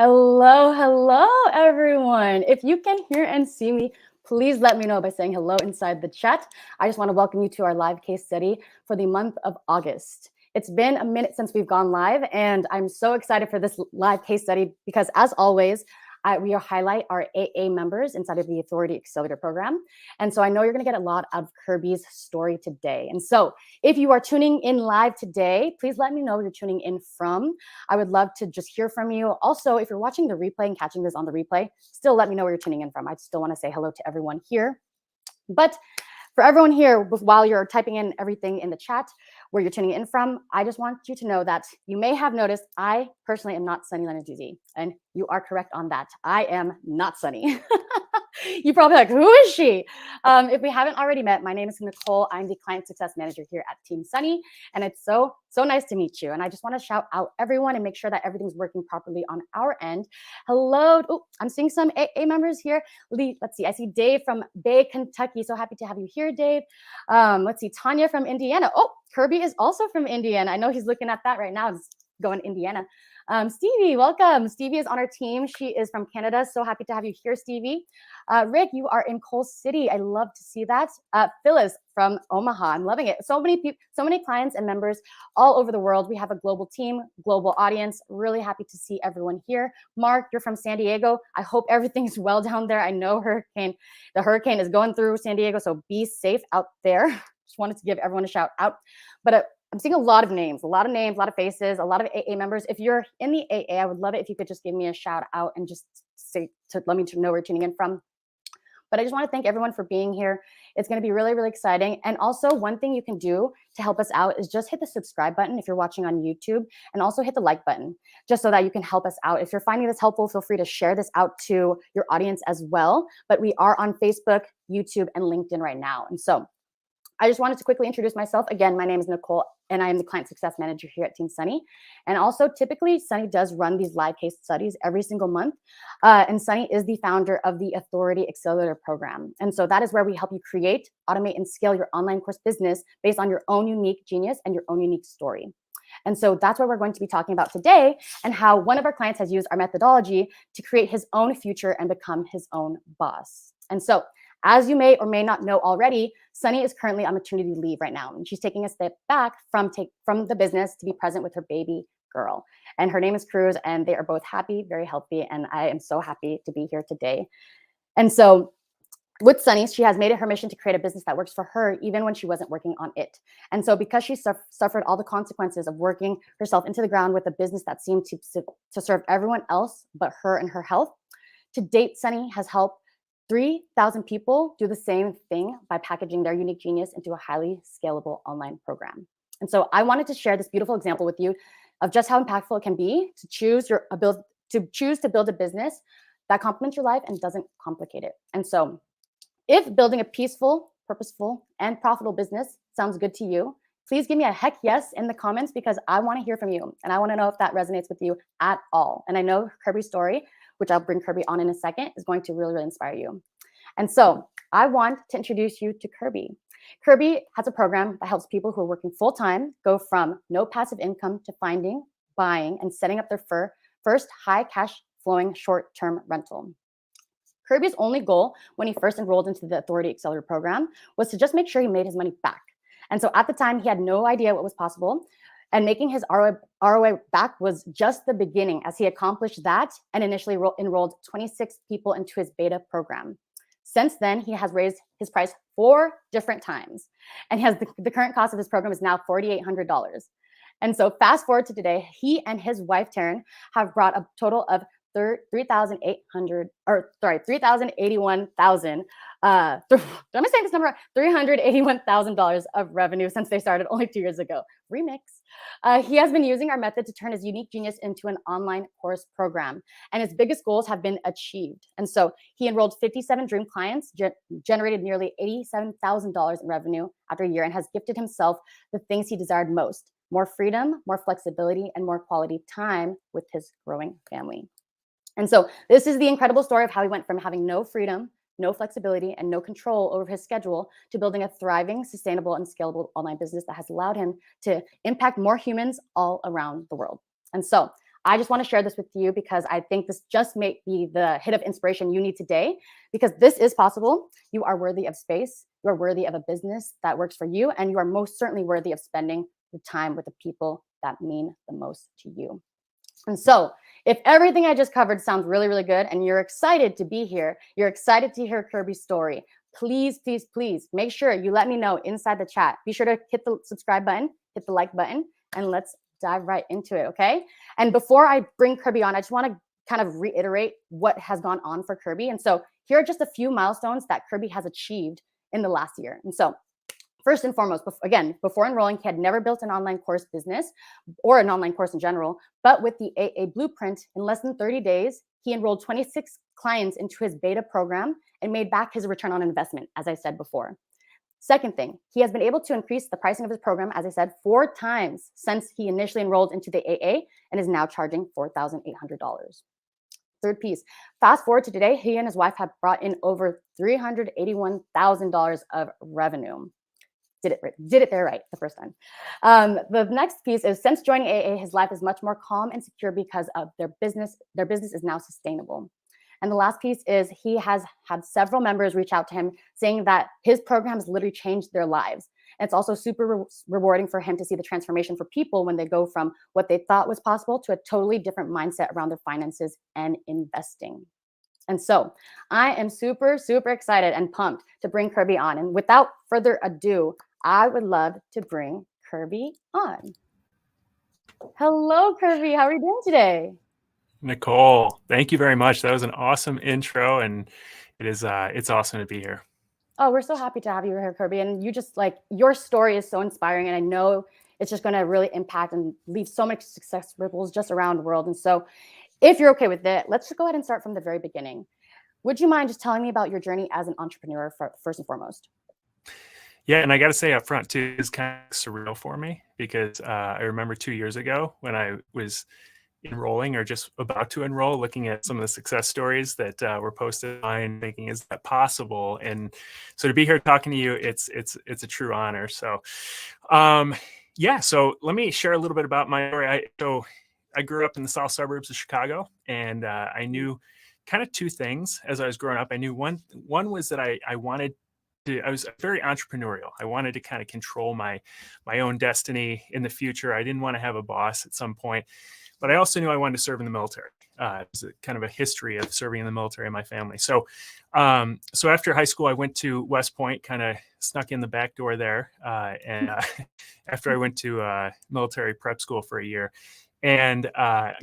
Hello, everyone. If you can hear and see me, please let me know by saying hello inside the chat. I just want to welcome you to our live case study for the month of August. It's been a minute since we've gone live, and I'm so excited for this live case study because, as always, we highlight our AA members inside of the Authority Accelerator program. And so I know you're going to get a lot out of Kirby's story today. And so if you are tuning in live today, please let me know where you're tuning in from. I would love to just hear from you. Also, if you're watching the replay and catching this on the replay, still let me know where you're tuning in from. I still want to say hello to everyone here. But for everyone here, while you're typing in everything in the chat where you're tuning in from, I just want you to know that you may have noticed I personally am not Sunny Lenarduzzi, and you are correct on that. I am not Sunny. You're probably like, who is she? If we haven't already met, my name is Nicole. I'm the Client Success Manager here at Team Sunny, and it's so nice to meet you. And I just want to shout out everyone and make sure that everything's working properly on our end. Hello. Oh, I'm seeing some AA members here. Let's see. I see Dave from Bay, Kentucky. So happy to have you here, Dave. Let's see. Tanya from Indiana. Oh, Kirby is also from Indiana. I know he's looking at that right now. He's going to Indiana. Stevie, welcome. Stevie is on our team. She is from Canada. So happy to have you here, Stevie. Rick, you are in Coal City. I love to see that. Phyllis from Omaha. I'm loving it. So many people, so many clients and members all over the world. We have a global team, global audience. Really happy to see everyone here. Mark, you're from San Diego. I hope everything's well down there. I know the hurricane is going through San Diego, so be safe out there. Just wanted to give everyone a shout out. But I'm seeing a lot of names, a lot of faces, a lot of AA members. If you're in the AA, I would love it if you could just give me a shout out and just say to let me know where you're tuning in from. But I just want to thank everyone for being here. It's going to be really, really exciting. And also, one thing you can do to help us out is just hit the subscribe button if you're watching on YouTube, and also hit the like button just so that you can help us out. If you're finding this helpful, feel free to share this out to your audience as well. But we are on Facebook, YouTube, and LinkedIn right now. And so I just wanted to quickly introduce myself. Again, my name is Nicole, and I am the Client Success Manager here at Team Sunny. And also, typically, Sunny does run these live case studies every single month. And Sunny is the founder of the Authority Accelerator program. And so that is where we help you create, automate, and scale your online course business based on your own unique genius and your own unique story. And so that's what we're going to be talking about today, and how one of our clients has used our methodology to create his own future and become his own boss. And so, as you may or may not know already, Sunny is currently on maternity leave right now, and she's taking a step back from the business to be present with her baby girl. And her name is Cruz, and they are both happy, very healthy, and I am so happy to be here today. And so with Sunny, she has made it her mission to create a business that works for her, even when she wasn't working on it. And so because she suffered all the consequences of working herself into the ground with a business that seemed to serve everyone else but her and her health, to date, Sunny has helped 3,000 people do the same thing by packaging their unique genius into a highly scalable online program. And so I wanted to share this beautiful example with you of just how impactful it can be to choose to build a business that complements your life and doesn't complicate it. And so if building a peaceful, purposeful, and profitable business sounds good to you, please give me a heck yes in the comments, because I want to hear from you. And I want to know if that resonates with you at all. And I know Kirby's story, which I'll bring Kirby on in a second, is going to really, really inspire you. And so I want to introduce you to Kirby. Kirby has a program that helps people who are working full-time go from no passive income to finding, buying, and setting up their first high cash flowing short-term rental. Kirby's only goal when he first enrolled into the Authority Accelerator program was to just make sure he made his money back. And so at the time, he had no idea what was possible. And making his ROI back was just the beginning, as he accomplished that and initially enrolled 26 people into his beta program. Since then, he has raised his price 4 different times. And he has the current cost of his program is now $4,800. And so fast forward to today, he and his wife, Taryn, have brought a total of $381,000. Am I saying this number? $381,000 of revenue since they started only 2 years ago. Remix. He has been using our method to turn his unique genius into an online course program, and his biggest goals have been achieved. And so he enrolled 57 dream clients, generated nearly $87,000 in revenue after a year, and has gifted himself the things he desired most: more freedom, more flexibility, and more quality time with his growing family. And so this is the incredible story of how he went from having no freedom, no flexibility, and no control over his schedule to building a thriving, sustainable, and scalable online business that has allowed him to impact more humans all around the world. And so I just want to share this with you because I think this just may be the hit of inspiration you need today, because this is possible. You are worthy of space. You are worthy of a business that works for you. And you are most certainly worthy of spending the time with the people that mean the most to you. And so if everything I just covered sounds really, really good and you're excited to be here, you're excited to hear Kirby's story, please, please, please make sure you let me know inside the chat. Be sure to hit the subscribe button, hit the like button, and let's dive right into it, okay? And before I bring Kirby on, I just want to kind of reiterate what has gone on for Kirby. And so here are just a few milestones that Kirby has achieved in the last year. And so first and foremost, again, before enrolling, he had never built an online course business or an online course in general, but with the AA Blueprint, in less than 30 days, he enrolled 26 clients into his beta program and made back his return on investment, as I said before. Second thing, he has been able to increase the pricing of his program, as I said, 4 times since he initially enrolled into the AA and is now charging $4,800. Third piece, fast forward to today, he and his wife have brought in over $381,000 of revenue. Did it there right the first time. The next piece is, since joining AA, his life is much more calm and secure because of their business. Their business is now sustainable. And the last piece is, he has had several members reach out to him saying that his program has literally changed their lives. And it's also super rewarding for him to see the transformation for people when they go from what they thought was possible to a totally different mindset around their finances and investing. And so I am super, super excited and pumped to bring Kirby on. And without further ado, I would love to bring Kirby on. Hello, Kirby. How are you doing today? Nicole, thank you very much. That was an awesome intro, and it's awesome to be here. Oh, we're so happy to have you here, Kirby. And you just, like, your story is so inspiring, and I know it's just going to really impact and leave so many success ripples just around the world. And so if you're okay with it, let's just go ahead and start from the very beginning. Would you mind just telling me about your journey as an entrepreneur first and foremost? Yeah, and I got to say up front too, it's kind of surreal for me because I remember 2 years ago when I was enrolling or just about to enroll, looking at some of the success stories that were posted online, thinking, is that possible? And so to be here talking to you, it's a true honor. So, yeah. So let me share a little bit about my story. I grew up in the south suburbs of Chicago, and I knew kind of 2 things as I was growing up. I knew one was that I wanted I was very entrepreneurial. I wanted to kind of control my own destiny in the future. I didn't want to have a boss at some point, but I also knew I wanted to serve in the military. It was kind of a history of serving in the military in my family. So, so after high school, I went to West Point, kind of snuck in the back door there. And after I went to military prep school for a year, and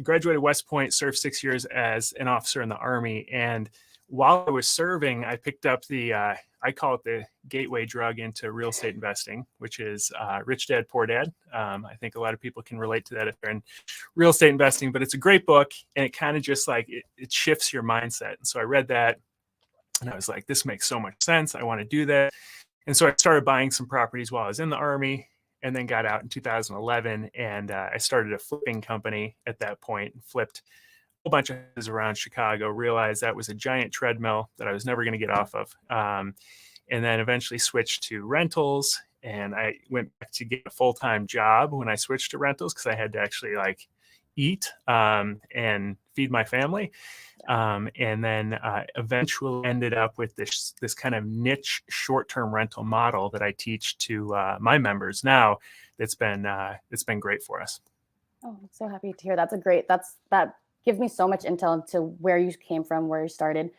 graduated West Point, served 6 years as an officer in the Army. And while I was serving, I picked up the, I call it the gateway drug into real estate investing, which is Rich Dad, Poor Dad. I think a lot of people can relate to that if they're in real estate investing, but it's a great book, and it kind of just like, it shifts your mindset. And so I read that and I was like, this makes so much sense. I want to do that. And so I started buying some properties while I was in the Army, and then got out in 2011. And I started a flipping company at that point and flipped whole bunch of houses around Chicago, realized that was a giant treadmill that I was never going to get off of. And then eventually switched to rentals. And I went back to get a full-time job when I switched to rentals, because I had to actually like eat and feed my family. And then eventually ended up with this kind of niche short-term rental model that I teach to my members now. It's been great for us. Oh, I'm so happy to hear. That gives me so much intel into where you came from, where you started.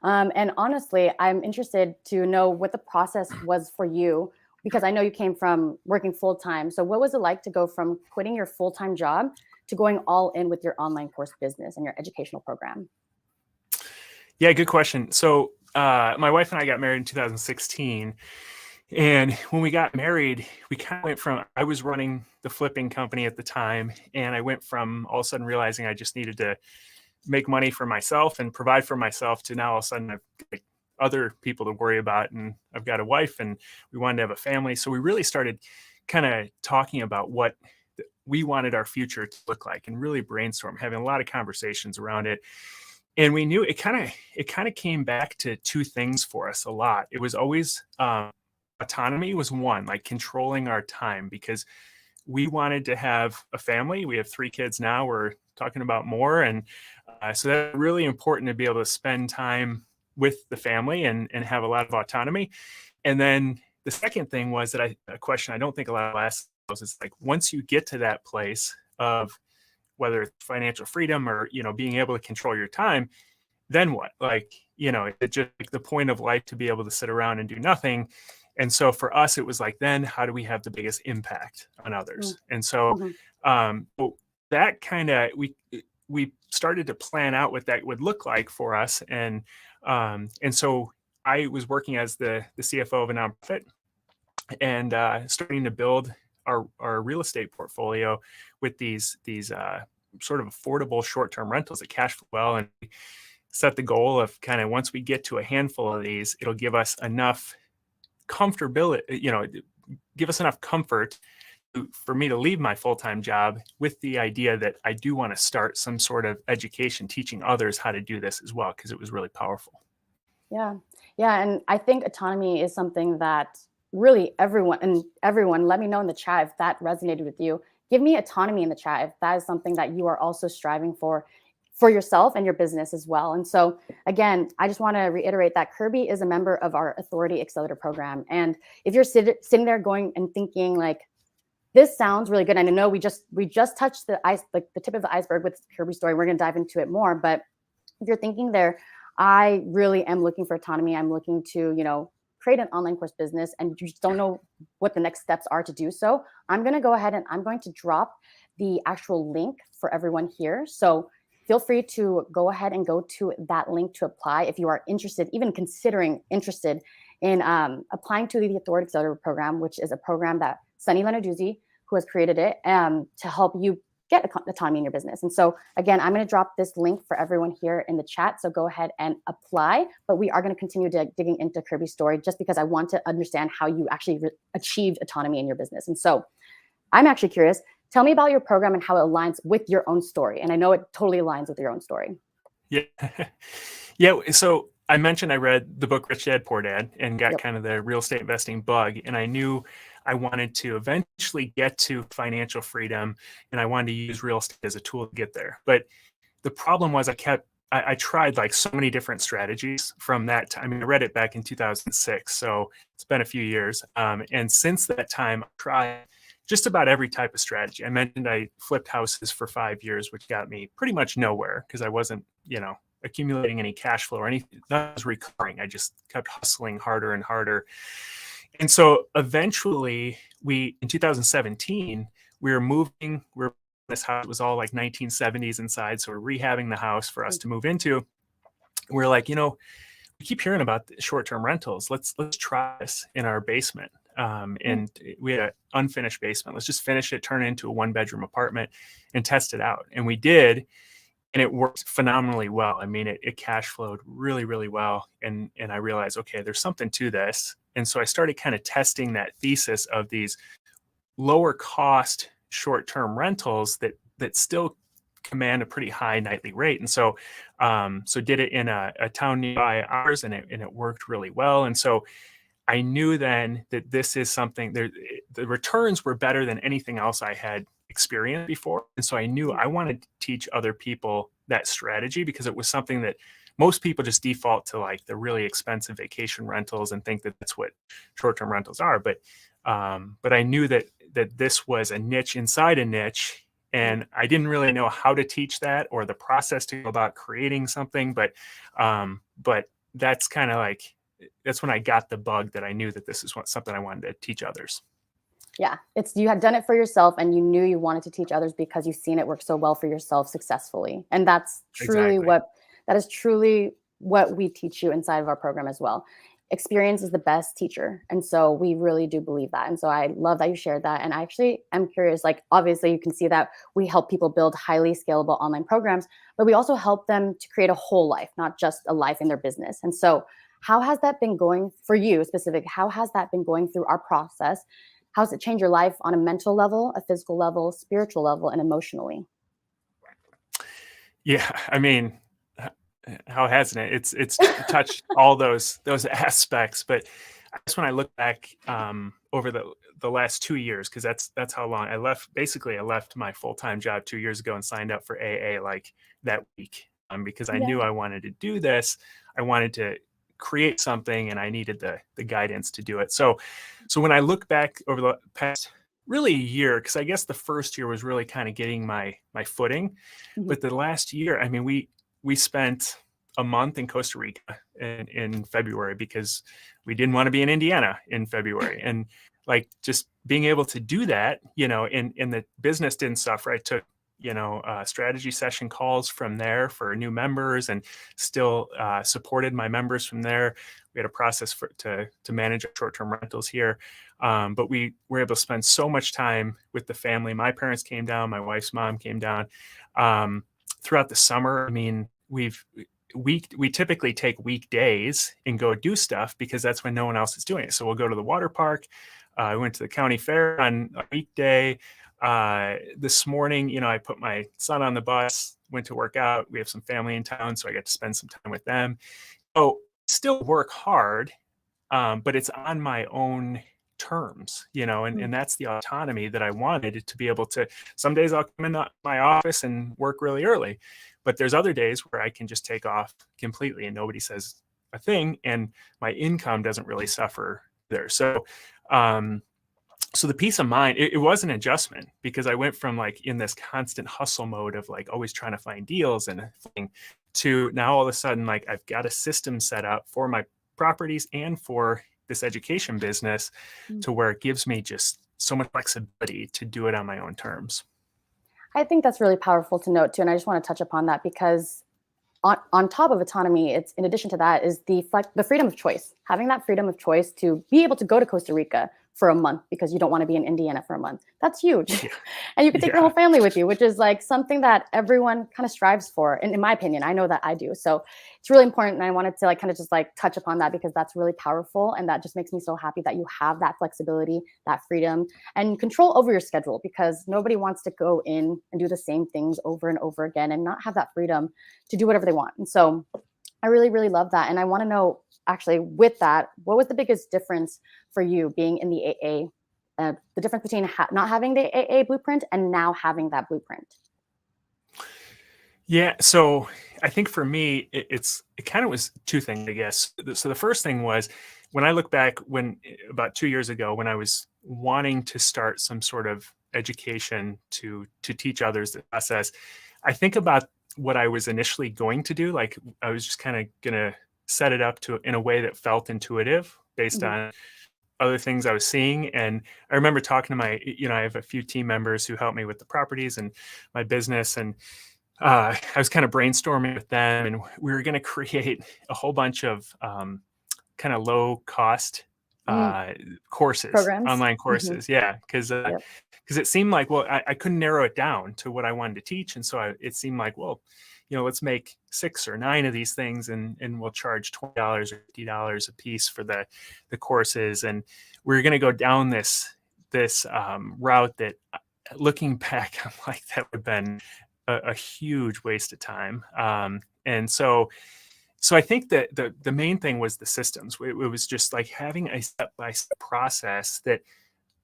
And honestly, I'm interested to know what the process was for you, because I know you came from working full time. So what was it like to go from quitting your full-time job to going all in with your online course business and your educational program? Yeah, good question. So my wife and I got married in 2016. And when we got married, we kind of went from, I was running the flipping company at the time, and I went from all of a sudden realizing I just needed to make money for myself and provide for myself, to now all of a sudden I've got other people to worry about, and I've got a wife, and we wanted to have a family. So we really started kind of talking about what we wanted our future to look like, and really brainstorm, having a lot of conversations around it. And we knew it kind of came back to 2 things for us a lot. It was always autonomy was one, like controlling our time, because we wanted to have a family. We have 3 kids now. We're talking about more. And so that's really important to be able to spend time with the family and have a lot of autonomy. And then the second thing was that a question I don't think a lot of ask is like, once you get to that place of whether it's financial freedom or, being able to control your time, then what? Like, it's just like the point of life to be able to sit around and do nothing. And so for us, it was like, then how do we have the biggest impact on others? And so that kind of, we started to plan out what that would look like for us. And so I was working as the CFO of a nonprofit and starting to build our real estate portfolio with these sort of affordable short-term rentals that cash flow well. And we set the goal of kind of once we get to a handful of these, it'll give us enough comfortability, give us enough comfort for me to leave my full-time job with the idea that I do want to start some sort of education teaching others how to do this as well, because it was really powerful. Yeah. Yeah. And I think autonomy is something that really everyone, let me know in the chat if that resonated with you. Give me autonomy in the chat if that is something that you are also striving for yourself and your business as well. And so again, I just want to reiterate that Kirby is a member of our Authority Accelerator program. And if you're sitting there going and thinking like, this sounds really good, and I know we just touched the tip of the iceberg with Kirby's story. We're going to dive into it more, but if you're thinking there, I really am looking for autonomy. I'm looking to, create an online course business and you just don't know what the next steps are to do so. I'm going to go ahead and I'm going to drop the actual link for everyone here. So feel free to go ahead and go to that link to apply if you are interested, even considering interested in applying to the Authority Accelerator program, which is a program that Sunny Lenarduzzi, who has created it, to help you get autonomy in your business. And so again, I'm going to drop this link for everyone here in the chat. So go ahead and apply, but we are going to continue digging into Kirby's story just because I want to understand how you actually achieved autonomy in your business. And so I'm actually curious, tell me about your program and how it aligns with your own story. And I know it totally aligns with your own story. Yeah. Yeah. So I mentioned I read the book Rich Dad Poor Dad and got kind of the real estate investing bug. And I knew I wanted to eventually get to financial freedom and I wanted to use real estate as a tool to get there. But the problem was I tried like so many different strategies from that time. I mean, I read it back in 2006. So it's been a few years. And since that time, I tried just about every type of strategy. I mentioned I flipped houses for 5 years, which got me pretty much nowhere because I wasn't, accumulating any cash flow or anything. That was recurring. I just kept hustling harder and harder. And so eventually in 2017, we were moving, this house was all like 1970s inside. So we're rehabbing the house for us to move into. We're like, we keep hearing about short-term rentals. Let's try this in our basement. And we had an unfinished basement. Let's just finish it, turn it into a 1-bedroom apartment and test it out. And we did. And it worked phenomenally well. I mean, it cash flowed really, really well. And I realized, okay, there's something to this. And so I started kind of testing that thesis of these lower cost short-term rentals that still command a pretty high nightly rate. And so did it in a town nearby ours, and it worked really well. And so I knew then that this is something the returns were better than anything else I had experienced before. And so I knew I wanted to teach other people that strategy because it was something that most people just default to, like the really expensive vacation rentals and think that that's what short-term rentals are. But I knew that this was a niche inside a niche, and I didn't really know how to teach that or the process to go about creating something. But that's kind of like, that's when I got the bug that I knew that this is something I wanted to teach others. Yeah, you had done it for yourself and you knew you wanted to teach others because you've seen it work so well for yourself successfully. And that's truly what we teach you inside of our program as well. Experience is the best teacher. And so we really do believe that. And so I love that you shared that. And I actually am curious, like, obviously you can see that we help people build highly scalable online programs, but we also help them to create a whole life, not just a life in their business. And so how has that been going for you specific? How has that been going through our process? How's it changed your life on a mental level, a physical level, spiritual level, and emotionally? Yeah, I mean, how hasn't it? It's touched all those aspects. But I guess when I look back over the last 2 years, because that's how long I left. Basically, I left my full time job 2 years ago and signed up for AA like that week, because I Yeah. knew I wanted to do this. I wanted to create something, and I needed the guidance to do it. So when I look back over the past really a year, because I guess the first year was really kind of getting my footing, Mhm. but the last year, I mean, we spent a month in Costa Rica in February because we didn't want to be in Indiana in February. And like just being able to do that, and the business didn't suffer. I took, strategy session calls from there for new members and still supported my members from there. We had a process to manage short-term rentals here. But we were able to spend so much time with the family. My parents came down, my wife's mom came down. Throughout the summer, I mean, we typically take weekdays and go do stuff because that's when no one else is doing it. So we'll go to the water park. I went to the county fair on a weekday. This morning, I put my son on the bus, went to work out. We have some family in town, so I get to spend some time with them. Oh, still work hard, but it's on my own terms, and that's the autonomy that I wanted to be able to. Some days I'll come in my office and work really early, but there's other days where I can just take off completely and nobody says a thing, and my income doesn't really suffer there. So the peace of mind, it was an adjustment because I went from like in this constant hustle mode of like always trying to find deals and everything to now all of a sudden, like I've got a system set up for my properties and for this education business to where it gives me just so much flexibility to do it on my own terms. I think that's really powerful to note too. And I just want to touch upon that because on top of autonomy, it's in addition to that is the freedom of choice, having that freedom of choice to be able to go to Costa Rica for a month because you don't want to be in Indiana for a month. That's huge. Yeah. And you can take your Yeah. whole family with you, which is like something that everyone kind of strives for. And in my opinion, I know that I do. So it's really important. And I wanted to like kind of just like touch upon that because that's really powerful. And that just makes me so happy that you have that flexibility, that freedom and control over your schedule, because nobody wants to go in and do the same things over and over again and not have that freedom to do whatever they want. And so I really, really love that. And I want to know, actually, with that, what was the biggest difference for you being in the AA, the difference between not having the AA blueprint and now having that blueprint? Yeah. So I think for me, it kind of was two things, I guess. So the first thing was when I look back about 2 years ago, when I was wanting to start some sort of education to teach others the process, I think about what I was initially going to do. Like I was just kind of going to set it up in a way that felt intuitive based Mhm. on other things I was seeing. And I remember talking to I have a few team members who help me with the properties and my business. And I was kind of brainstorming with them, and we were going to create a whole bunch of kind of low cost Mm, courses, programs. online Hmm. courses. Yeah. Yep. Because it seemed like, well, I couldn't narrow it down to what I wanted to teach. And so it seemed like, well, let's make 6 or 9 of these things and we'll charge $20 or $50 a piece for the courses. And we're going to go down this route that looking back, I'm like, that would have been a huge waste of time. And so I think that the main thing was the systems. It was just like having a step-by-step process that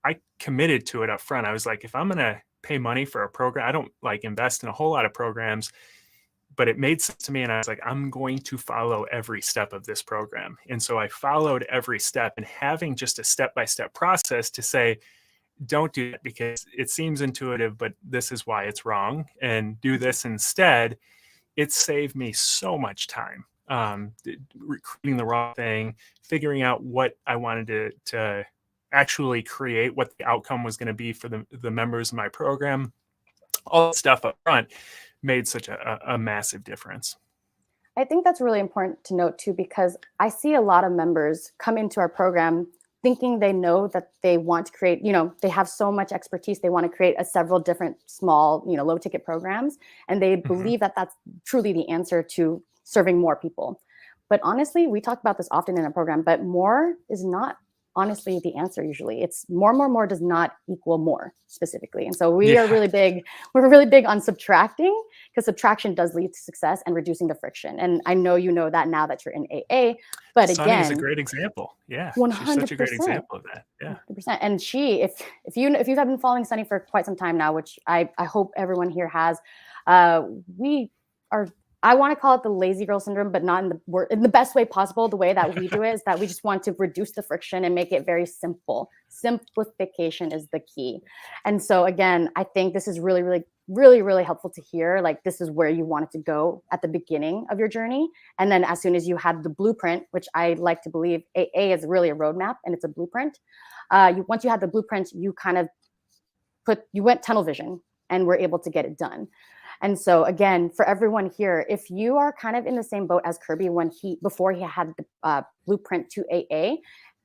I committed to it up front. I was like, if I'm going to pay money for a program, I don't like invest in a whole lot of programs, but it made sense to me. And I was like, I'm going to follow every step of this program. And so I followed every step, and having just a step-by-step process to say, don't do that because it seems intuitive, but this is why it's wrong. And do this instead. It saved me so much time. Creating the wrong thing, figuring out what I wanted to actually create, what the outcome was going to be for the members of my program, all that stuff up front made such a massive difference. I think that's really important to note too, because I see a lot of members come into our program thinking they know that they want to create, they have so much expertise. They want to create several different small, low ticket programs. And they Mhm. believe that that's truly the answer to serving more people. But honestly, we talk about this often in a program, but more is not honestly the answer usually. It's more does not equal more specifically. And so we're Yeah. really big on subtracting, because subtraction does lead to success and reducing the friction. And I know you know that now that you're in AA, but Sunny is a again, great example. Yeah. She's such a great 100%. example of that. Yeah. 100%. And she, if you have been following Sunny for quite some time now, which I hope everyone here has, we are, I want to call it the lazy girl syndrome, but not in the best way possible. The way that we do it is that we just want to reduce the friction and make it very simple. Simplification is the key. And so again, I think this is really helpful to hear. Like, this is where you wanted to go at the beginning of your journey. And then as soon as you had the blueprint, which I like to believe AA is really a roadmap and it's a blueprint. Once you had the blueprint, you kind of went tunnel vision and were able to get it done. And so again, for everyone here, if you are kind of in the same boat as Kirby before he had the blueprint to AA,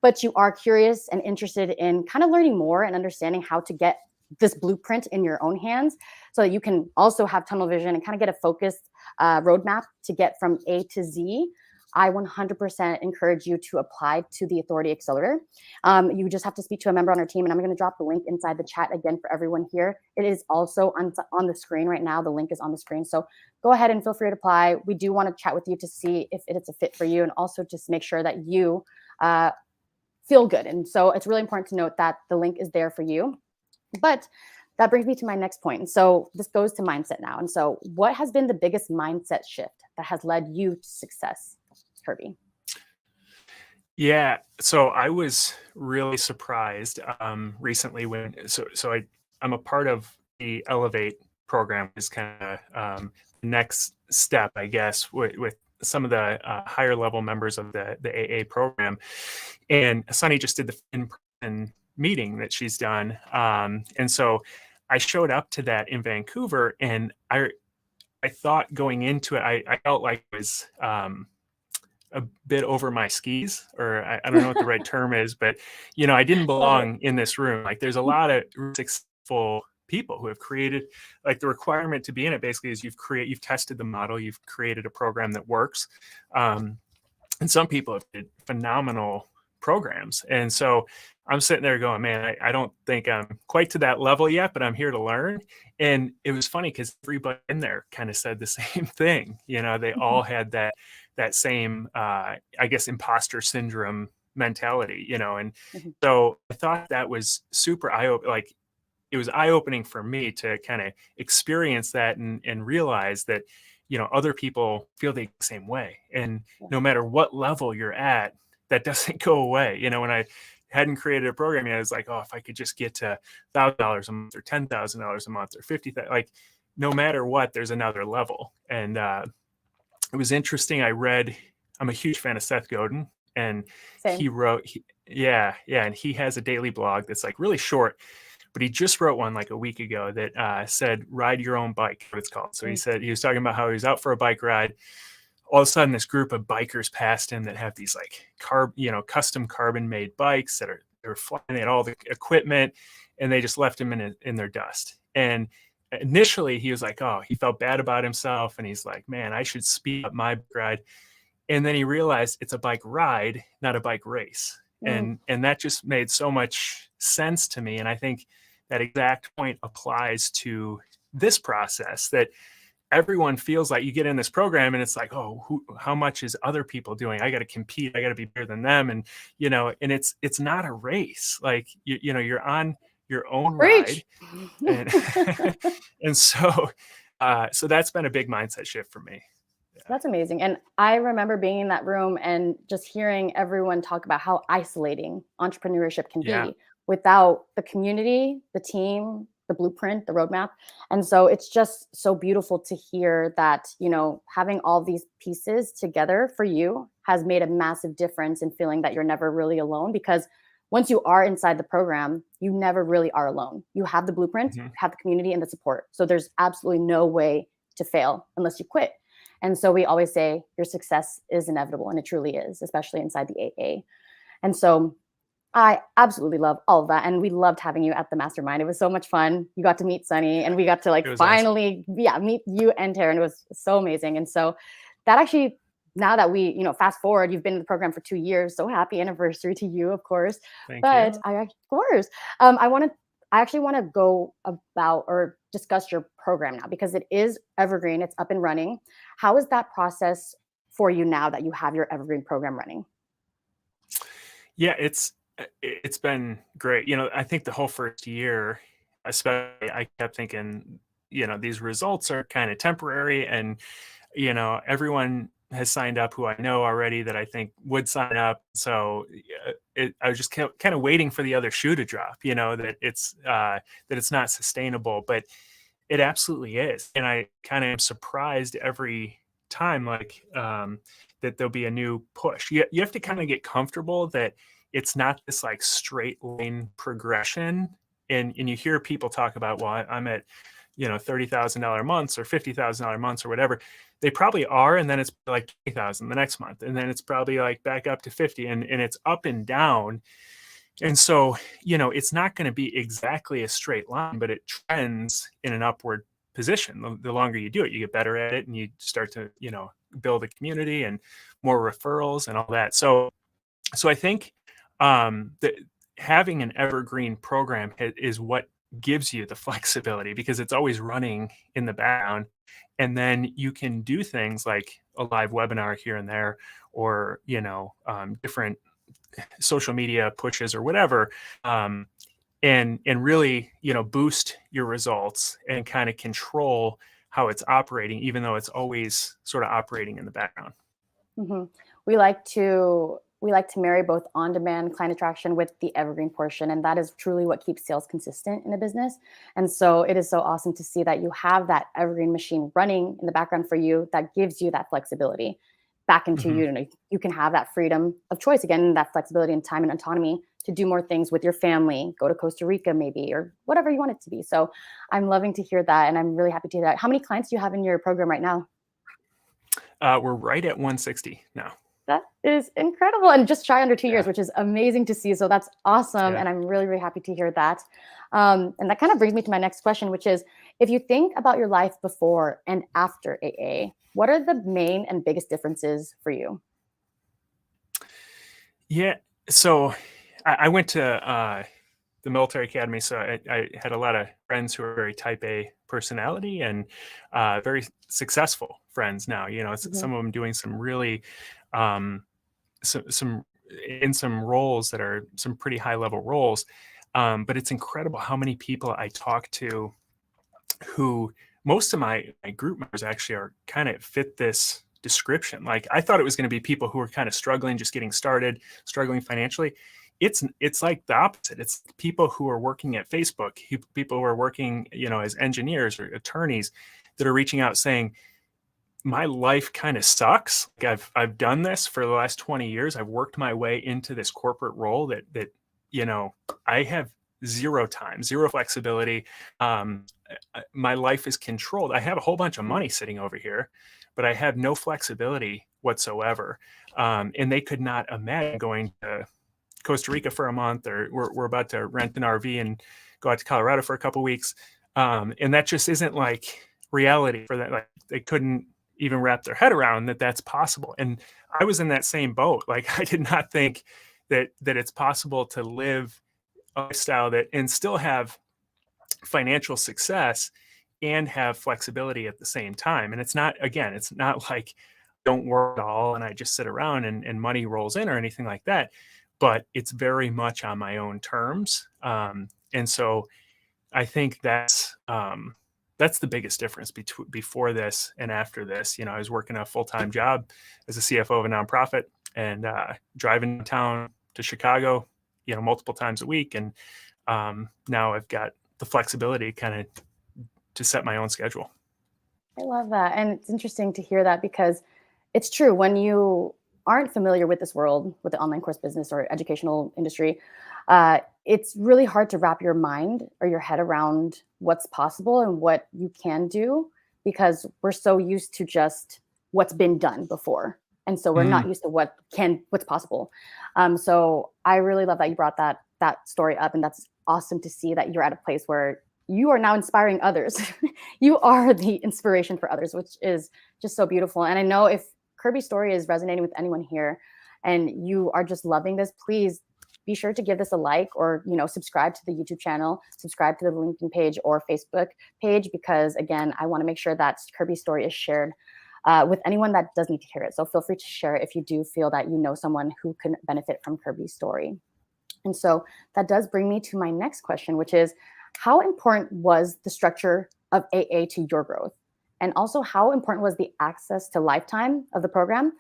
but you are curious and interested in kind of learning more and understanding how to get this blueprint in your own hands so that you can also have tunnel vision and kind of get a focused roadmap to get from A to Z, I 100% encourage you to apply to the Authority Accelerator. You just have to speak to a member on our team, and I'm going to drop the link inside the chat again for everyone here. It is also on the screen right now. The link is on the screen. So go ahead and feel free to apply. We do want to chat with you to see if it's a fit for you, and also just make sure that you feel good. And so it's really important to note that the link is there for you. But that brings me to my next point. And so this goes to mindset now. And so what has been the biggest mindset shift that has led you to success, Kirby? Yeah. So I was really surprised recently I'm a part of the Elevate program, is kind of next step, I guess, with some of the higher level members of the AA program. And Sunny just did the in-person meeting that she's done. And so I showed up to that in Vancouver, and I thought going into it, I felt like it was a bit over my skis, or I don't know what the right term is, but I didn't belong in this room. Like, there's a lot of successful people who have created, like, the requirement to be in it basically is you've tested the model, you've created a program that works. And some people have did phenomenal programs. And so I'm sitting there going, man, I don't think I'm quite to that level yet, but I'm here to learn. And it was funny because everybody in there kind of said the same thing. They all had that same, I guess, imposter syndrome mentality, and so I thought that was super eye-opening. It was eye-opening for me to kind of experience that and realize that, other people feel the same way. And no matter what level you're at, that doesn't go away. When I hadn't created a program yet, I was like, oh, if I could just get to $1,000 a month or $10,000 a month or $50,000, like, no matter what, there's another level. And it was interesting. I'm a huge fan of Seth Godin, and Same. he wrote, and he has a daily blog that's like really short, but he just wrote one like a week ago that said, ride your own bike, what it's called. So he said, he was talking about how he was out for a bike ride. All of a sudden, this group of bikers passed him that have these like custom carbon made bikes they're flying, they had all the equipment, and they just left him in their dust. And initially he was like, oh, he felt bad about himself, and he's like, man, I should speed up my ride. And then he realized it's a bike ride, not a bike race. And that just made so much sense to me. And I think that exact point applies to this process, that everyone feels like you get in this program and it's like, oh, how much is other people doing? I got to compete. I got to be better than them. And, and it's not a race. Like, you're on your own ride. And so that's been a big mindset shift for me. Yeah. That's amazing. And I remember being in that room and just hearing everyone talk about how isolating entrepreneurship can be without the community, the team, the blueprint, the roadmap. And so it's just so beautiful to hear that, having all these pieces together for you has made a massive difference in feeling that you're never really alone, because once you are inside the program, you never really are alone. You have the blueprint, you have the community and the support. So there's absolutely no way to fail unless you quit. And so we always say your success is inevitable, and it truly is, especially inside the AA. And so I absolutely love all of that. And we loved having you at the mastermind. It was so much fun. You got to meet Sunny, and we got to finally meet you and Taryn. It was so amazing. And so that actually now that we, fast forward, you've been in the program for 2 years. So happy anniversary to you, of course. Thank But you. of course, I actually want to go about or discuss your program now because it is evergreen. It's up and running. How is that process for you now that you have your evergreen program running? Yeah, it's been great. I think the whole first year, especially, I kept thinking, these results are kind of temporary, and everyone has signed up who I know already that I think would sign up. So I was just kind of waiting for the other shoe to drop. That it's not sustainable, but it absolutely is, and I kind of am surprised every time, like, that there'll be a new push. You have to kind of get comfortable that it's not this like straight line progression, and you hear people talk about, well, I'm at $30,000 months or $50,000 months or whatever. They probably are, and then it's like 20,000 the next month, and then it's probably like back up to 50, and it's up and down. And so, it's not going to be exactly a straight line, but it trends in an upward position. The longer you do it, you get better at it, and you start to, build a community and more referrals and all that. So I think that having an evergreen program is what gives you the flexibility, because it's always running in the background. And then you can do things like a live webinar here and there, or, different social media pushes or whatever, and really boost your results and kind of control how it's operating, even though it's always sort of operating in the background. hmm We like to marry both on-demand client attraction with the evergreen portion, and that is truly what keeps sales consistent in a business. And so it is so awesome to see that you have that evergreen machine running in the background for you that gives you that flexibility back into Hmm. you. You can have that freedom of choice again, that flexibility and time and autonomy to do more things with your family, go to Costa Rica maybe, or whatever you want it to be. So I'm loving to hear that, and I'm really happy to hear that. How many clients do you have in your program right now? We're right at 160 now. That is incredible, and just shy under 2 years, Yeah. which is amazing to see. So that's awesome, Yeah. and I'm really, really happy to hear that. And that kind of brings me to my next question, which is, if you think about your life before and after AA, what are the main and biggest differences for you? Yeah. So I went to the military academy. So I had a lot of friends who are very type A personality, and very successful friends now. Mhm. Some of them doing some really, um, some in some roles that are some pretty high level roles. But it's incredible how many people I talk to who, most of my group members actually are kind of fit this description. Like, I thought it was going to be people who are kind of struggling, just getting started, struggling financially. It's like the opposite. It's people who are working at Facebook, people who are working, as engineers or attorneys, that are reaching out saying, my life kind of sucks. Like, I've done this for the last 20 years. I've worked my way into this corporate role that you know I have zero time, zero flexibility. My life is controlled. I have a whole bunch of money sitting over here, but I have no flexibility whatsoever. And they could not imagine going to Costa Rica for a month, or we're about to rent an RV and go out to Colorado for a couple weeks. And that just isn't like reality for that. Like, they couldn't even wrap their head around that that's possible. And I was in that same boat. Like, I did not think that it's possible to live a lifestyle that and still have financial success and have flexibility at the same time. And it's not like don't work at all and I just sit around and money rolls in or anything like that. But it's very much on my own terms. And so I think that's the biggest difference before this and after this. I was working a full time job as a CFO of a nonprofit, and driving downtown to Chicago, multiple times a week, and now I've got the flexibility kind of to set my own schedule. I love that. And it's interesting to hear that because it's true when you aren't familiar with this world, with the online course business or educational industry, it's really hard to wrap your mind or your head around what's possible and what you can do because we're so used to just what's been done before. And so we're Mm, not used to what's possible. So I really love that you brought that story up, and that's awesome to see that you're at a place where you are now inspiring others. You are the inspiration for others, which is just so beautiful. And I know if Kirby's story is resonating with anyone here and you are just loving this, please be sure to give this a like, or subscribe to the YouTube channel, subscribe to the LinkedIn page or Facebook page, because again, I want to make sure that Kirby's story is shared with anyone that does need to hear it. So feel free to share it if you do feel that you know someone who can benefit from Kirby's story. And so that does bring me to my next question, which is, how important was the structure of AA to your growth? And also, how important was the access to lifetime of the program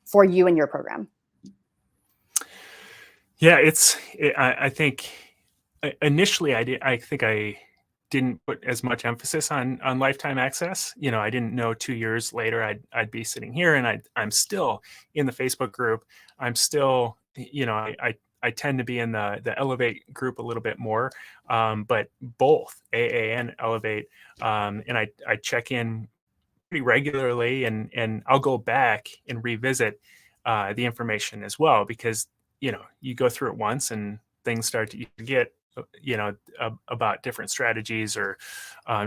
for you and your program? Yeah, I think initially I think I didn't put as much emphasis on lifetime access. I didn't know 2 years later I'd be sitting here, and I'm still in the Facebook group. I'm still, I tend to be in the Elevate group a little bit more, but both AA and Elevate, and I check in pretty regularly, and I'll go back and revisit the information as well, because you go through it once and things start to, you forget about different strategies or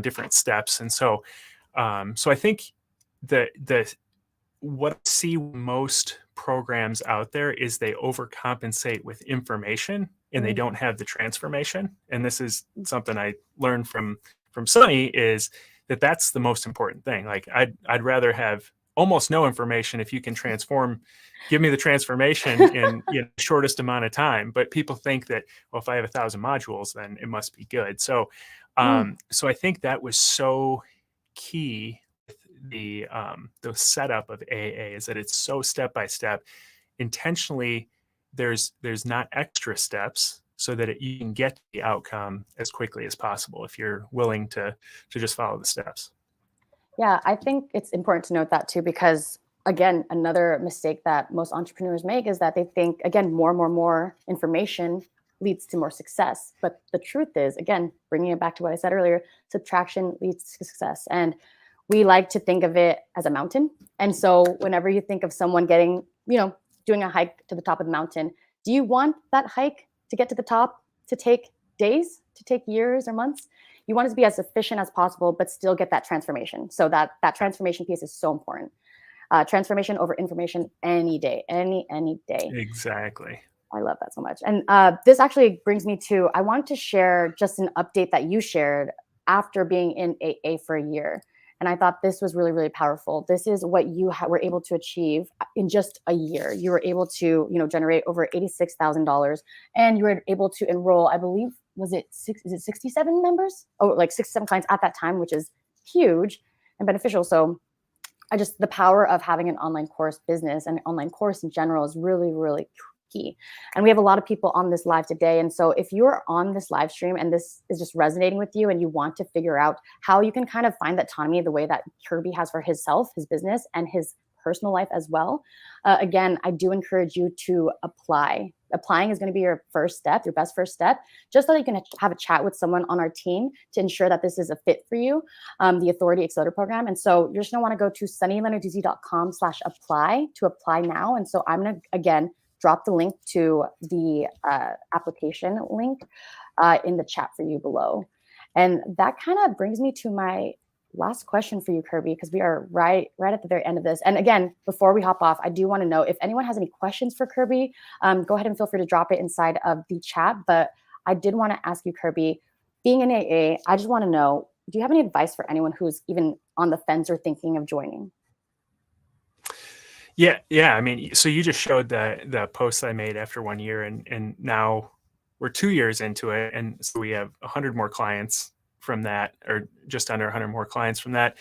different steps. And so I think the what I see most programs out there is they overcompensate with information and they don't have the transformation. And this is something I learned from Sunny, is that's the most important thing. Like I'd rather have almost no information if you can give me the transformation in the shortest amount of time. But people think that, well, if I have 1,000 modules, then it must be good. So so I think that was so key with the setup of AA, is that it's so step by step. Intentionally, there's not extra steps, so that you can get the outcome as quickly as possible if you're willing to just follow the steps. Yeah, I think it's important to note that too, because again, another mistake that most entrepreneurs make is that they think, again, more information leads to more success. But the truth is, again, bringing it back to what I said earlier, subtraction leads to success. And we like to think of it as a mountain. And so whenever you think of someone getting, doing a hike to the top of the mountain, do you want that hike to get to the top to take days, to take years or months? You want it to be as efficient as possible, but still get that transformation. So that transformation piece is so important. Transformation over information any day, any day. Exactly. I love that so much. And this actually brings me to, I wanted to share just an update that you shared after being in AA for a year. And I thought this was really, really powerful. This is what you were able to achieve in just a year. You were able to, generate over $86,000, and you were able to enroll, I believe, is it 67 members? Oh, like 67 clients at that time, which is huge and beneficial. So the power of having an online course business and an online course in general is really, really key. And we have a lot of people on this live today. And so if you're on this live stream and this is just resonating with you and you want to figure out how you can kind of find that autonomy the way that Kirby has for himself, his business, and his personal life as well, again, I do encourage you to apply. Applying is going to be your first step, your best first step, just so that you can have a chat with someone on our team to ensure that this is a fit for you, the Authority Accelerator Program. And so you're just going to want to go to sunnylenarduzzi.com/apply to apply now. And so I'm going to, again, drop the link to the application link in the chat for you below. And that kind of brings me to my last question for you, Kirby, because we are right at the very end of this. And again, before we hop off, I do want to know if anyone has any questions for Kirby, go ahead and feel free to drop it inside of the chat. But I did want to ask you, Kirby, being in AA, I just want to know, do you have any advice for anyone who's even on the fence or thinking of joining? Yeah. I mean, so you just showed the posts I made after 1 year, and now we're 2 years into it, and so we have 100 more clients from that, or just under 100 more clients from that.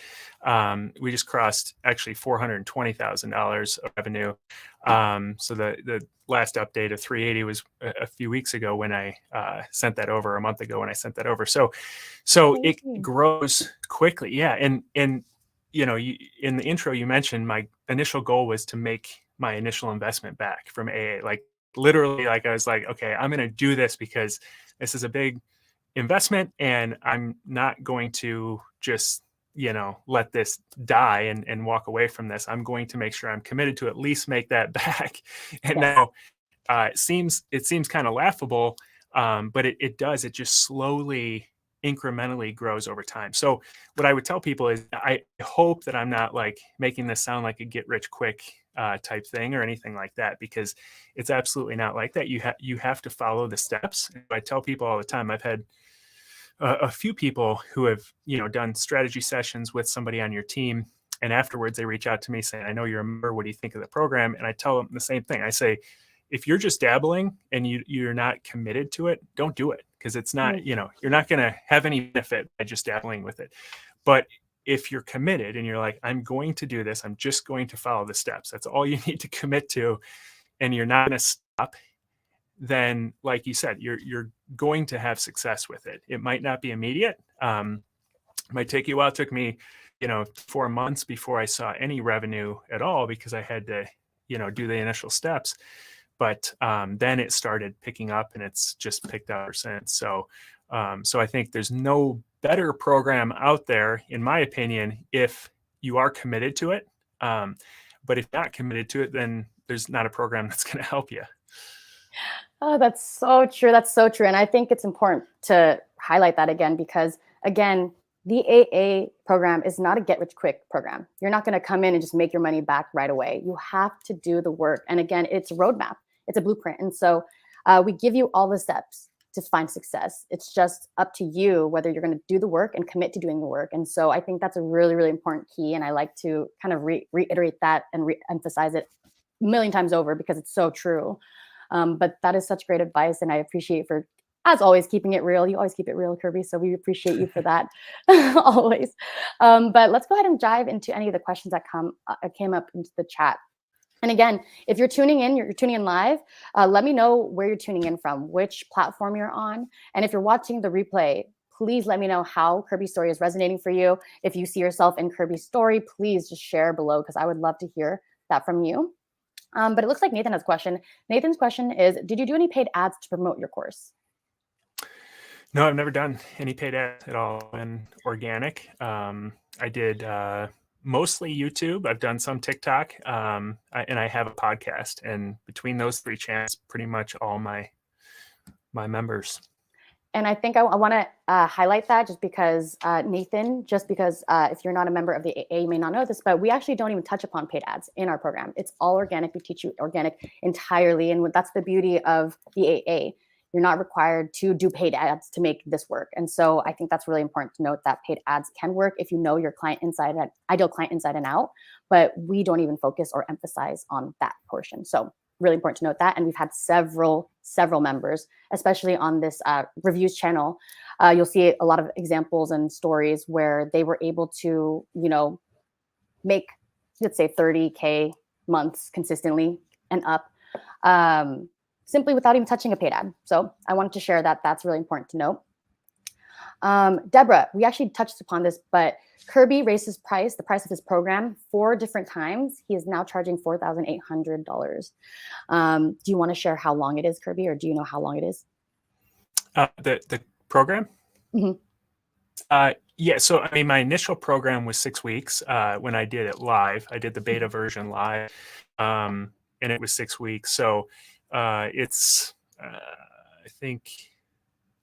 We just crossed actually $420,000 of revenue. So the last update of 380 was a few weeks ago when I sent that over, a month ago when I sent that over. So it grows quickly. Yeah. And in the intro, you mentioned my initial goal was to make my initial investment back from AA. Like literally, like I was like, okay, I'm going to do this because this is a big investment, and I'm not going to just let this die and walk away from this. I'm going to make sure I'm committed to at least make that back. And now it seems kind of laughable, but it does. It just slowly incrementally grows over time. So what I would tell people is I hope that I'm not like making this sound like a get rich quick type thing or anything like that, because it's absolutely not like that. You have to follow the steps. I tell people all the time. I've had a few people who have done strategy sessions with somebody on your team, and afterwards they reach out to me saying, "I know you're a member. What do you think of the program?" And I tell them the same thing. I say, if you're just dabbling and you're not committed to it, don't do it, because it's not, you're not going to have any benefit by just dabbling with it. But if you're committed and you're like, I'm going to do this, I'm just going to follow the steps, that's all you need to commit to, and you're not going to stop, then like you said, you're going to have success with it. It might not be immediate. It might take you a while. It took me, 4 months before I saw any revenue at all, because I had to, do the initial steps. But then it started picking up, and it's just picked up ever since. So I think there's no better program out there, in my opinion, if you are committed to it. But if not committed to it, then there's not a program that's going to help you. Oh, that's so true. That's so true. And I think it's important to highlight that again, because again, the AA program is not a get rich quick program. You're not going to come in and just make your money back right away. You have to do the work. And again, it's a roadmap. It's a blueprint. And so we give you all the steps to find success. It's just up to you whether you're going to do the work and commit to doing the work. And so I think that's a really, really important key. And I like to kind of reiterate that and re-emphasize it a million times over, because it's so true. But that is such great advice. And I appreciate for, as always, keeping it real. You always keep it real, Kirby. So we appreciate you for that always. But let's go ahead and dive into any of the questions that came up into the chat. And again, if you're tuning in live, let me know where you're tuning in from, which platform you're on. And if you're watching the replay, please let me know how Kirby's story is resonating for you. If you see yourself in Kirby's story, please just share below, because I would love to hear that from you. But it looks like Nathan has a question. Nathan's question is, did you do any paid ads to promote your course? No, I've never done any paid ads at all. And organic. I did mostly YouTube. I've done some TikTok, and I have a podcast. And between those 3 channels, pretty much all my members. And I think I want to highlight that just because, Nathan, if you're not a member of the AA, you may not know this, but we actually don't even touch upon paid ads in our program. It's all organic. We teach you organic entirely. And that's the beauty of the AA. You're not required to do paid ads to make this work. And so I think that's really important to note, that paid ads can work if you know your ideal client inside and out, but we don't even focus or emphasize on that portion. So really important to note that. And we've had several members, especially on this reviews channel. You'll see a lot of examples and stories where they were able to, make, let's say 30K months consistently and up, simply without even touching a paid ad. So I wanted to share that. That's really important to note. Deborah, we actually touched upon this, but Kirby raised the price of his program 4 different times. He is now charging $4,800. Do you want to share how long it is, Kirby, or do you know how long it is? The program? Mm-hmm. Yeah. So, I mean, my initial program was 6 weeks when I did it live. I did the beta version live, and it was 6 weeks. So it's, I think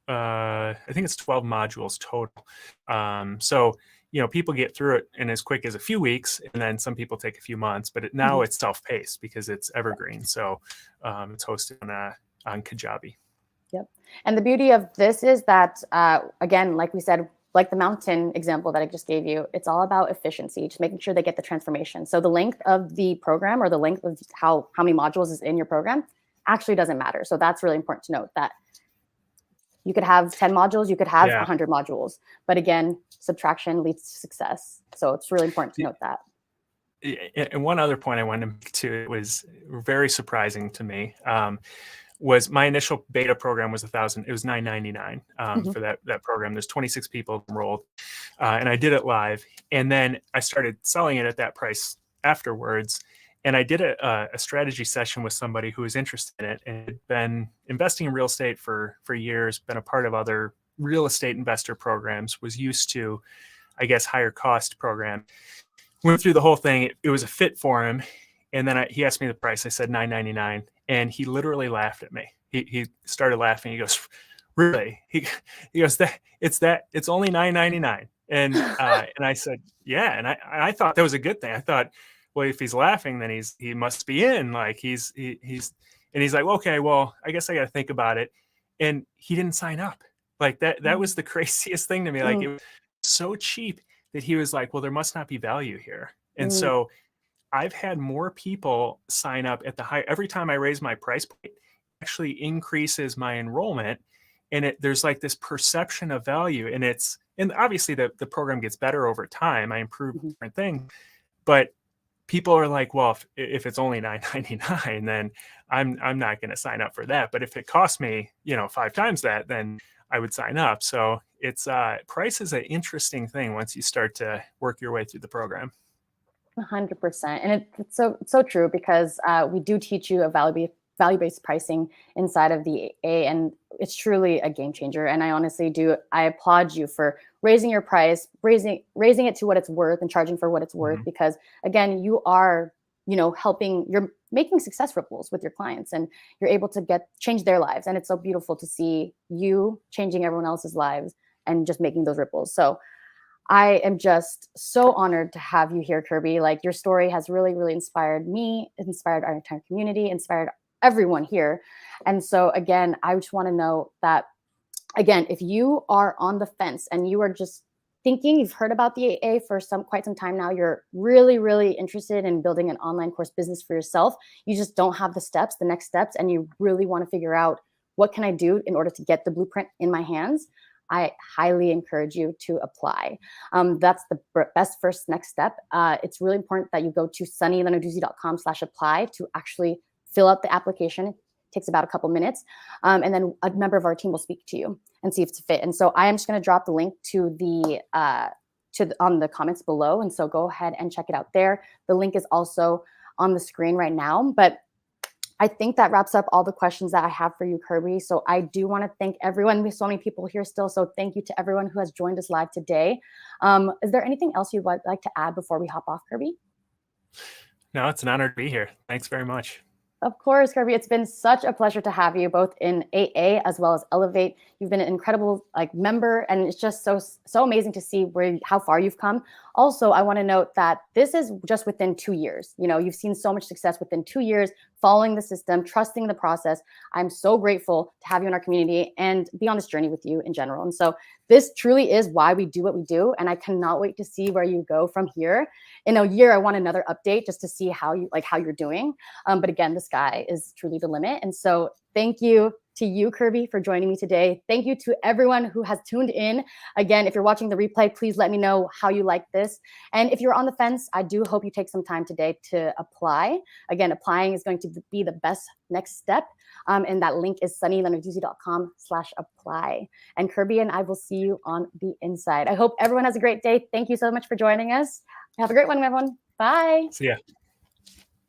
it's 12 modules total. So, people get through it in as quick as a few weeks, and then some people take a few months, but now it's self-paced because it's evergreen. So it's hosted on Kajabi. Yep. And the beauty of this is that, again, like we said, like the mountain example that I just gave you, it's all about efficiency, just making sure they get the transformation. So the length of the program, or the length of how many modules is in your program, actually doesn't matter. So that's really important to note, that you could have 10 modules, you could have 100 modules, but again, subtraction leads to success. So it's really important to note that. And one other point I wanted to make too, it was very surprising to me, was my initial beta program was $1,000. It was $999 for that program. There's 26 people enrolled, and I did it live. And then I started selling it at that price afterwards. And I did a strategy session with somebody who was interested in it and had been investing in real estate for years, been a part of other real estate investor programs, was used to, I guess, higher cost program. Went through the whole thing. It was a fit for him. And then he asked me the price. I said $999. And he literally laughed at me. He started laughing. He goes, really? He goes, it's only $9.99. And I said, yeah. And I thought that was a good thing. I thought, well, if he's laughing, then he must be in. Like he's and he's like, okay, well, I guess I got to think about it. And he didn't sign up. Like that was the craziest thing to me. Like it was so cheap that he was like, well, there must not be value here. And so I've had more people sign up at the high. Every time I raise my price point, it actually increases my enrollment. And there's like this perception of value. And obviously the program gets better over time. I improve different things. But people are like, well, if it's only $9.99, then I'm not going to sign up for that. But if it costs me, 5 times that, then I would sign up. So it's price is an interesting thing once you start to work your way through the program. 100%. And it's so true because we do teach you a value-based pricing inside of the AA, and it's truly a game changer. And I applaud you for raising your price, raising it to what it's worth and charging for what it's worth, because again, you are, you're making success ripples with your clients and you're able to change their lives. And it's so beautiful to see you changing everyone else's lives and just making those ripples. So I am just so honored to have you here, Kirby. Like your story has really, really inspired me, inspired our entire community, inspired everyone here. And so again, I just want to know that, again, if you are on the fence and you are just thinking, you've heard about the AA for quite some time now, you're really, really interested in building an online course business for yourself, you just don't have the next steps, and you really want to figure out what can I do in order to get the blueprint in my hands, I highly encourage you to apply. That's the best first next step. It's really important that you go to sunnylenarduzzi.com/apply to actually fill out the application. It takes about a couple minutes. And then a member of our team will speak to you and see if it's a fit. And so I am just going to drop the link to on the comments below. And so go ahead and check it out there. The link is also on the screen right now. But I think that wraps up all the questions that I have for you, Kirby. So I do want to thank everyone. There's so many people here still. So thank you to everyone who has joined us live today. Is there anything else you'd like to add before we hop off, Kirby? No, it's an honor to be here. Thanks very much. Of course, Kirby. It's been such a pleasure to have you both in AA as well as Elevate. You've been an incredible member, and it's just so amazing to see how far you've come. Also, I want to note that this is just within 2 years. You've seen so much success within 2 years, following the system, trusting the process. I'm so grateful to have you in our community and be on this journey with you in general. And so this truly is why we do what we do. And I cannot wait to see where you go from here. In a year, I want another update just to see how you're doing. But again, the sky is truly the limit. And so thank you to you, Kirby, for joining me today. Thank you to everyone who has tuned in. Again, if you're watching the replay, please let me know how you like this. And if you're on the fence, I do hope you take some time today to apply. Again, applying is going to be the best next step. And that link is sunnylenarduzzi.com/apply. And Kirby and I will see you on the inside. I hope everyone has a great day. Thank you so much for joining us. Have a great one, everyone. Bye. See ya.